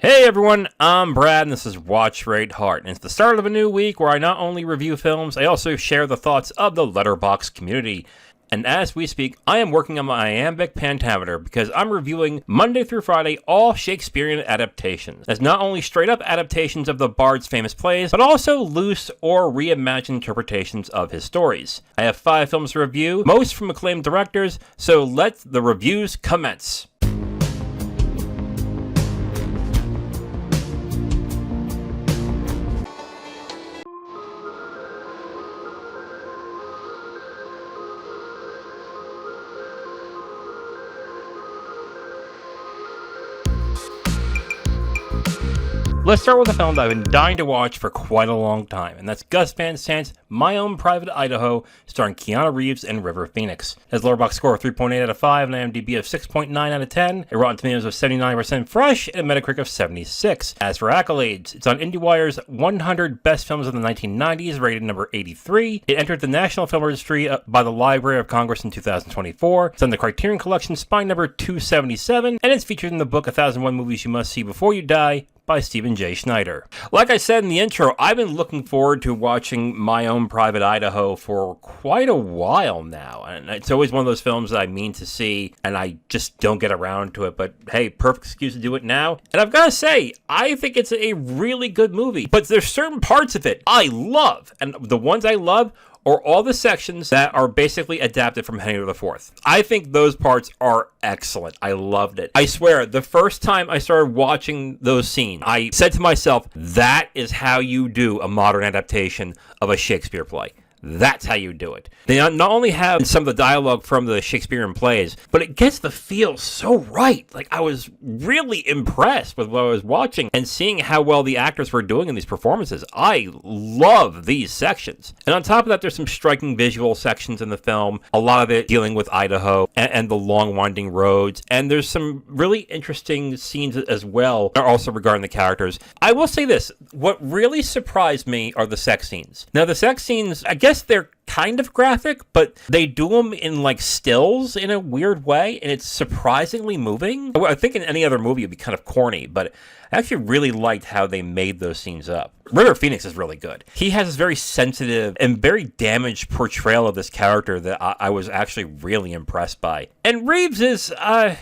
Hey everyone, I'm Brad and this is Watch, Rate, Heart, and it's the start of a new week where I not only review films, I also share the thoughts of the Letterboxd community. And as we speak, I am working on my iambic pentameter because I'm reviewing Monday through Friday all Shakespearean adaptations. That's not only straight up adaptations of the Bard's famous plays, but also loose or reimagined interpretations of his stories. I have 5 films to review, most from acclaimed directors, so let the reviews commence. Let's start with a film that I've been dying to watch for quite a long time, and that's Gus Van Sant's My Own Private Idaho, starring Keanu Reeves and River Phoenix. It has a Letterboxd score of 3.8 out of 5, an IMDb of 6.9 out of 10, a Rotten Tomatoes of 79% fresh, and a Metacritic of 76. As for accolades, it's on IndieWire's 100 Best Films of the 1990s, rated number 83. It entered the National Film Registry by the Library of Congress in 2024. It's on the Criterion Collection spine number 277, and it's featured in the book 1001 Movies You Must See Before You Die by Stephen J. Schneider. Like I said in the intro, I've been looking forward to watching My Own Private Idaho for quite a while now, and it's always one of those films that I mean to see, and I just don't get around to it, but hey, perfect excuse to do it now. And I've got to say, I think it's a really good movie, but there's certain parts of it I love, and the ones I love or all the sections that are basically adapted from Henry IV. I think those parts are excellent. I loved it. I swear, the first time I started watching those scenes, I said to myself, that is how you do a modern adaptation of a Shakespeare play. That's how you do it. They not only have some of the dialogue from the Shakespearean plays, but it gets the feel so right. Like, I was really impressed with what I was watching and seeing how well the actors were doing in these performances. I love these sections. And on top of that, there's some striking visual sections in the film, a lot of it dealing with Idaho and the long winding roads. And there's some really interesting scenes as well, also regarding the characters. I will say this, what really surprised me are the sex scenes. Now, the sex scenes, I guess they're kind of graphic, but they do them in like stills in a weird way, and it's surprisingly moving. I think in any other movie it'd be kind of corny, but I actually really liked how they made those scenes up. River Phoenix is really good. He has this very sensitive and very damaged portrayal of this character that I was actually really impressed by. And Reeves is, I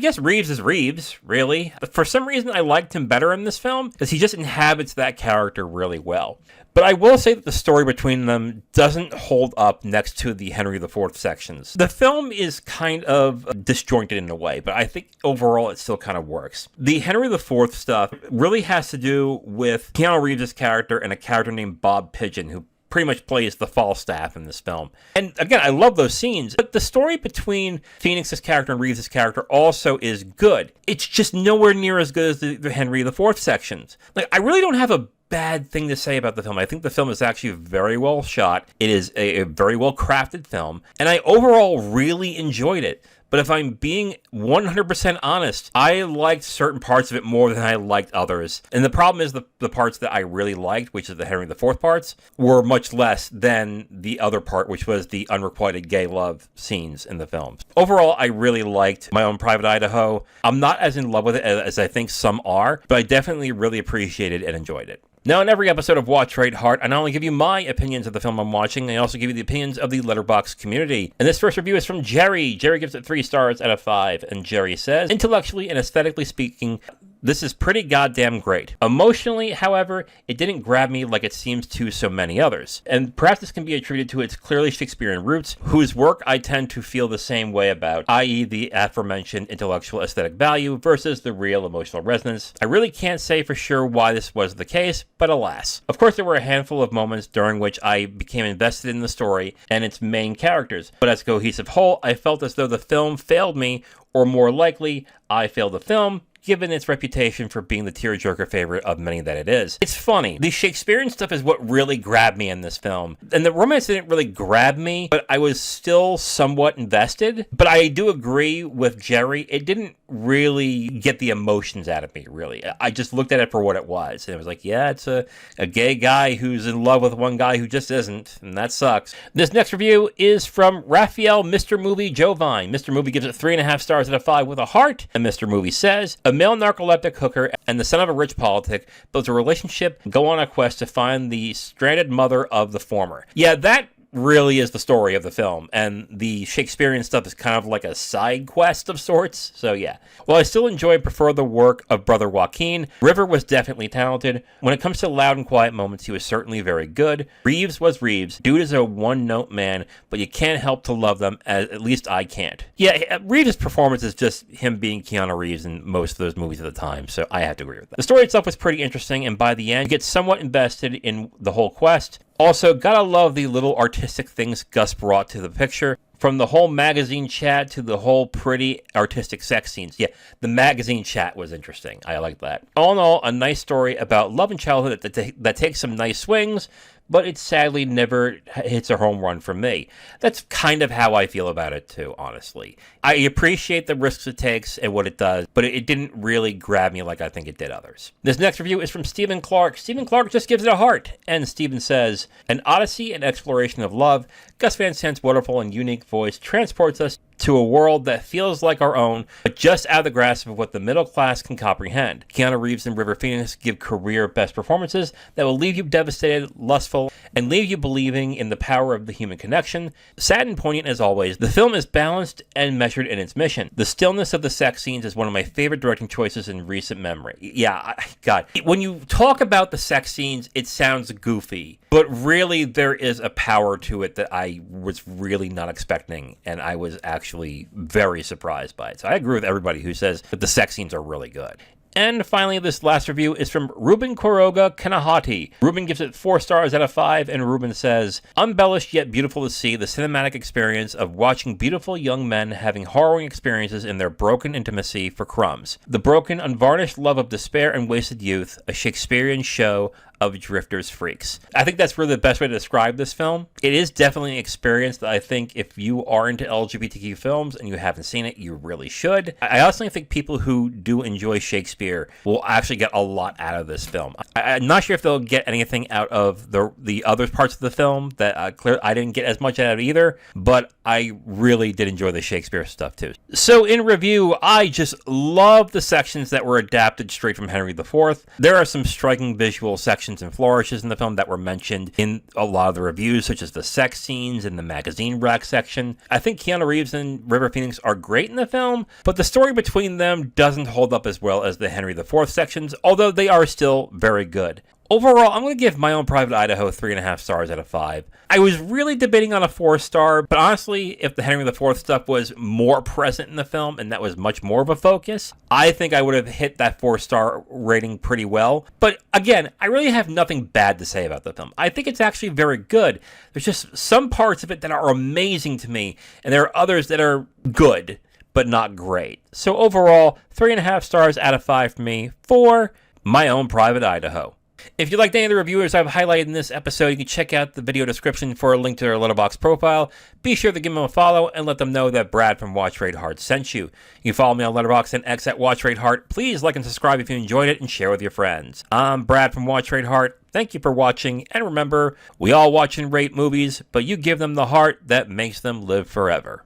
guess Reeves is Reeves, really. For some reason, I liked him better in this film because he just inhabits that character really well. But I will say that the story between them doesn't hold up next to the Henry IV sections. The film is kind of disjointed in a way, but I think overall it still kind of works. The Henry IV stuff really has to do with Keanu Reeves' character and a character named Bob Pigeon, who pretty much plays the Falstaff in this film. And again, I love those scenes, but the story between Phoenix's character and Reeves' character also is good. It's just nowhere near as good as the Henry IV sections. Like, I really don't have a bad thing to say about the film. I think the film is actually very well shot. It is a very well crafted film, and I overall really enjoyed it. But if I'm being 100% honest, I liked certain parts of it more than I liked others. And the problem is the parts that I really liked, which is the Henry IV parts, were much less than the other part, which was the unrequited gay love scenes in the film. Overall, I really liked My Own Private Idaho. I'm not as in love with it as I think some are, but I definitely really appreciated and enjoyed it. Now, in every episode of Watch, Rate, Heart, I not only give you my opinions of the film I'm watching, I also give you the opinions of the Letterboxd community. And this first review is from Jerry. Jerry gives it 3 stars out of 5, and Jerry says, intellectually and aesthetically speaking, this is pretty goddamn great. Emotionally, however, it didn't grab me like it seems to so many others. And perhaps this can be attributed to its clearly Shakespearean roots, whose work I tend to feel the same way about, i.e. the aforementioned intellectual aesthetic value versus the real emotional resonance. I really can't say for sure why this was the case, but alas. Of course, there were a handful of moments during which I became invested in the story and its main characters, but as a cohesive whole, I felt as though the film failed me, or more likely, I failed the film, given its reputation for being the tearjerker favorite of many that it is. It's funny. The Shakespearean stuff is what really grabbed me in this film. And the romance didn't really grab me, but I was still somewhat invested. But I do agree with Jerry. It didn't really get the emotions out of me, really. I just looked at it for what it was. And it was like, yeah, it's a gay guy who's in love with one guy who just isn't. And that sucks. This next review is from Raphael Mr. Movie Jovine. Mr. Movie gives it 3.5 stars out of 5 with a heart. And Mr. Movie says, male narcoleptic hooker and the son of a rich politic builds a relationship and go on a quest to find the stranded mother of the former. Yeah, that really is the story of the film, and the Shakespearean stuff is kind of like a side quest of sorts, so yeah. While I still enjoy and prefer the work of Brother Joaquin, River was definitely talented. When it comes to loud and quiet moments, he was certainly very good. Reeves was Reeves. Dude is a one-note man, but you can't help to love them, at least I can't. Yeah, Reeves' performance is just him being Keanu Reeves in most of those movies at the time, so I have to agree with that. The story itself was pretty interesting, and by the end, you get somewhat invested in the whole quest. Also, gotta love the little artistic things Gus brought to the picture. From the whole magazine chat to the whole pretty artistic sex scenes. Yeah, the magazine chat was interesting. I like that. All in all, a nice story about love and childhood that takes some nice swings, but it sadly never hits a home run for me. That's kind of how I feel about it too, honestly. I appreciate the risks it takes and what it does, but it didn't really grab me like I think it did others. This next review is from Stephen Clark. Stephen Clark just gives it a heart, and Stephen says, an odyssey and exploration of love, Gus Van Sant's wonderful and unique voice transports us to a world that feels like our own, but just out of the grasp of what the middle class can comprehend. Keanu Reeves and River Phoenix give career best performances that will leave you devastated, lustful, and leave you believing in the power of the human connection. Sad and poignant as always, the film is balanced and measured in its mission. The stillness of the sex scenes is one of my favorite directing choices in recent memory. Yeah, God. When you talk about the sex scenes, it sounds goofy, but really there is a power to it that I was really not expecting, and I was actually very surprised by it. So I agree with everybody who says that the sex scenes are really good. And finally, this last review is from Ruben Quiroga Kanahati. Ruben gives it 4 stars out of 5, and Ruben says, embellished yet beautiful to see the cinematic experience of watching beautiful young men having harrowing experiences in their broken intimacy for crumbs. The broken, unvarnished love of despair and wasted youth, a Shakespearean show of drifters freaks. I think that's really the best way to describe this film. It is definitely an experience that I think if you are into LGBTQ films and you haven't seen it, you really should. I also think people who do enjoy Shakespeare will actually get a lot out of this film. I'm not sure if they'll get anything out of the other parts of the film that I didn't get as much out of either, but I really did enjoy the Shakespeare stuff too. So in review, I just love the sections that were adapted straight from Henry IV. There are some striking visual sections and flourishes in the film that were mentioned in a lot of the reviews, such as the sex scenes and the magazine rack section. I think Keanu Reeves and River Phoenix are great in the film, but the story between them doesn't hold up as well as the Henry IV sections, although they are still very good. Overall, I'm going to give My Own Private Idaho 3.5 stars out of 5. I was really debating on a 4-star, but honestly, if the Henry IV stuff was more present in the film and that was much more of a focus, I think I would have hit that 4-star rating pretty well. But again, I really have nothing bad to say about the film. I think it's actually very good. There's just some parts of it that are amazing to me, and there are others that are good, but not great. So overall, 3.5 stars out of 5 for me for My Own Private Idaho. If you liked any of the reviewers I've highlighted in this episode, you can check out the video description for a link to their Letterboxd profile. Be sure to give them a follow and let them know that Brad from Watch Rate Heart sent you. You can follow me on Letterboxd and X at Watch Rate Heart. Please like and subscribe if you enjoyed it and share with your friends. I'm Brad from Watch Rate Heart. Thank you for watching, and remember, we all watch and rate movies, but you give them the heart that makes them live forever.